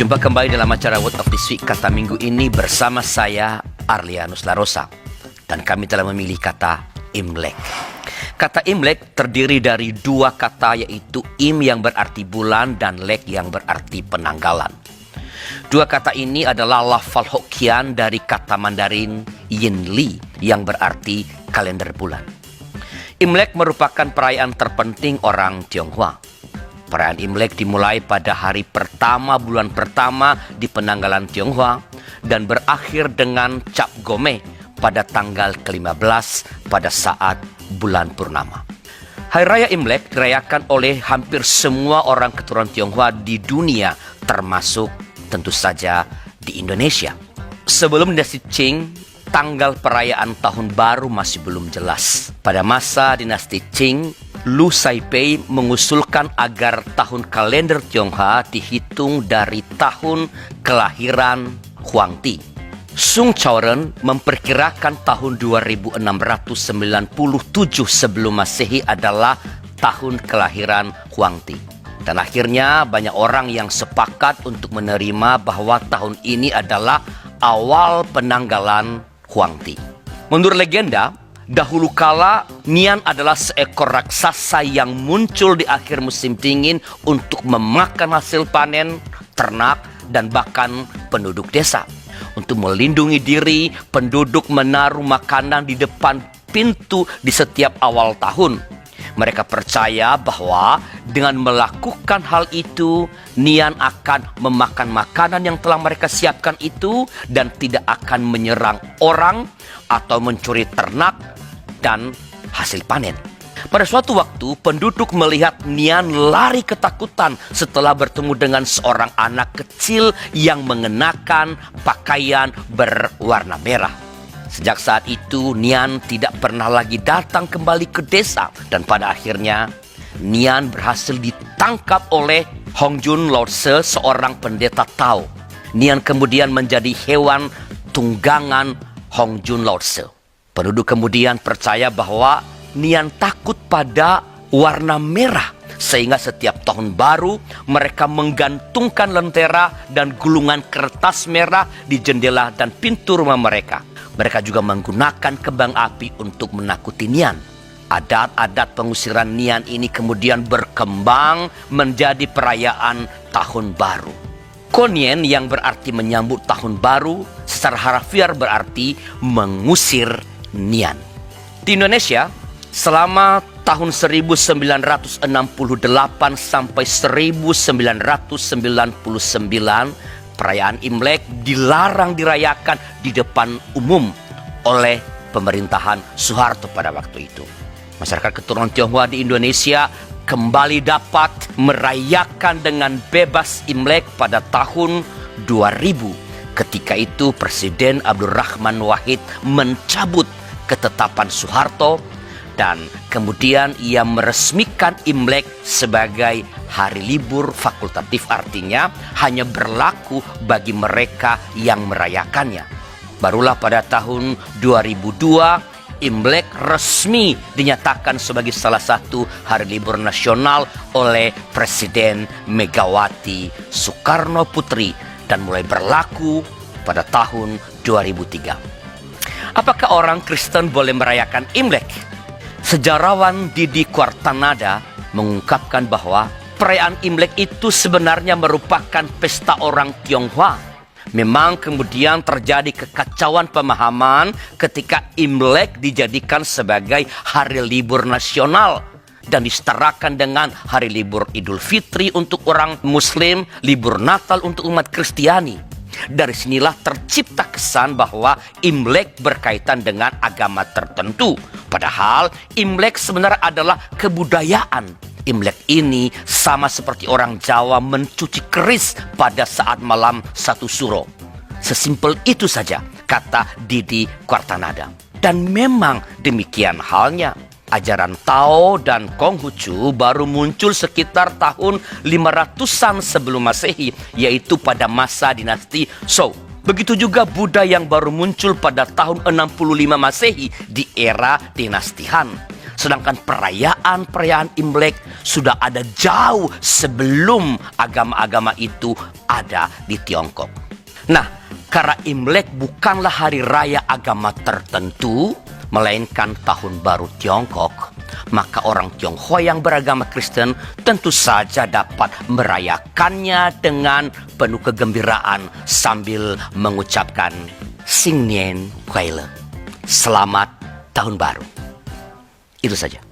Jumpa kembali dalam acara Word of This Week kata minggu ini bersama saya Arlianus Larosa. Dan kami telah memilih kata Imlek. Kata Imlek terdiri dari dua kata, yaitu Im yang berarti bulan dan Lek yang berarti penanggalan. Dua kata ini adalah lafal Hokkien dari kata Mandarin Yinli yang berarti kalender bulan. Imlek merupakan perayaan terpenting orang Tionghoa. Perayaan Imlek dimulai pada hari pertama bulan pertama di penanggalan Tionghoa dan berakhir dengan Cap Gome pada tanggal ke-15 pada saat bulan purnama. Hari Raya Imlek dirayakan oleh hampir semua orang keturunan Tionghoa di dunia, termasuk tentu saja di Indonesia. Sebelum dinasti Qing, tanggal perayaan tahun baru masih belum jelas. Pada masa dinasti Qing, Lu Saipei mengusulkan agar tahun kalender Tionghoa dihitung dari tahun kelahiran Huangti. Sung Chaoren memperkirakan tahun 2697 sebelum Masehi adalah tahun kelahiran Huangti. Dan akhirnya banyak orang yang sepakat untuk menerima bahwa tahun ini adalah awal penanggalan Huangti. Menurut legenda, dahulu kala Nian adalah seekor raksasa yang muncul di akhir musim dingin untuk memakan hasil panen, ternak, dan bahkan penduduk desa. Untuk melindungi diri, penduduk menaruh makanan di depan pintu di setiap awal tahun. Mereka percaya bahwa dengan melakukan hal itu, Nian akan memakan makanan yang telah mereka siapkan itu dan tidak akan menyerang orang atau mencuri ternak dan hasil panen. Pada suatu waktu, penduduk melihat Nian lari ketakutan setelah bertemu dengan seorang anak kecil yang mengenakan pakaian berwarna merah. Sejak saat itu, Nian tidak pernah lagi datang kembali ke desa. Dan pada akhirnya, Nian berhasil ditangkap oleh Hongjun Lhotse, seorang pendeta Tao. Nian kemudian menjadi hewan tunggangan Hongjun Lhotse. Penduduk kemudian percaya bahwa Nian takut pada warna merah, sehingga setiap tahun baru mereka menggantungkan lentera dan gulungan kertas merah di jendela dan pintu rumah mereka. Mereka juga menggunakan kembang api untuk menakuti Nian. Adat-adat pengusiran Nian ini kemudian berkembang menjadi perayaan tahun baru. Konien yang berarti menyambut tahun baru secara harfiah berarti mengusir Nian. Di Indonesia, selama tahun 1968 sampai 1999, perayaan Imlek dilarang dirayakan di depan umum oleh pemerintahan Soeharto pada waktu itu. Masyarakat keturunan Tionghoa di Indonesia kembali dapat merayakan dengan bebas Imlek pada tahun 2000. Ketika itu Presiden Abdurrahman Wahid mencabut ketetapan Soeharto dan kemudian ia meresmikan Imlek sebagai hari libur fakultatif, artinya hanya berlaku bagi mereka yang merayakannya. Barulah pada tahun 2002, Imlek resmi dinyatakan sebagai salah satu hari libur nasional oleh Presiden Megawati Soekarno Putri dan mulai berlaku pada tahun 2003. Apakah orang Kristen boleh merayakan Imlek? Sejarawan Didi Quartanada mengungkapkan bahwa perayaan Imlek itu sebenarnya merupakan pesta orang Tionghoa. Memang kemudian terjadi kekacauan pemahaman ketika Imlek dijadikan sebagai hari libur nasional dan disetarakan dengan hari libur Idul Fitri untuk orang Muslim, libur Natal untuk umat Kristiani. Dari sinilah tercipta kesan bahwa Imlek berkaitan dengan agama tertentu. Padahal Imlek sebenarnya adalah kebudayaan. Imlek ini sama seperti orang Jawa mencuci keris pada saat malam satu suro. Sesimpel itu saja, kata Didi Quartanada. Dan memang demikian halnya. Ajaran Tao dan Konghucu baru muncul sekitar tahun 500-an sebelum Masehi, yaitu pada masa dinasti Zhou. Begitu juga Buddha yang baru muncul pada tahun 65 Masehi di era dinasti Han. Sedangkan perayaan-perayaan Imlek sudah ada jauh sebelum agama-agama itu ada di Tiongkok. Nah, karena Imlek bukanlah hari raya agama tertentu, melainkan tahun baru Tiongkok, maka orang Tionghoa yang beragama Kristen tentu saja dapat merayakannya dengan penuh kegembiraan sambil mengucapkan Xing Nian Kuai Le, selamat tahun baru. Itu saja.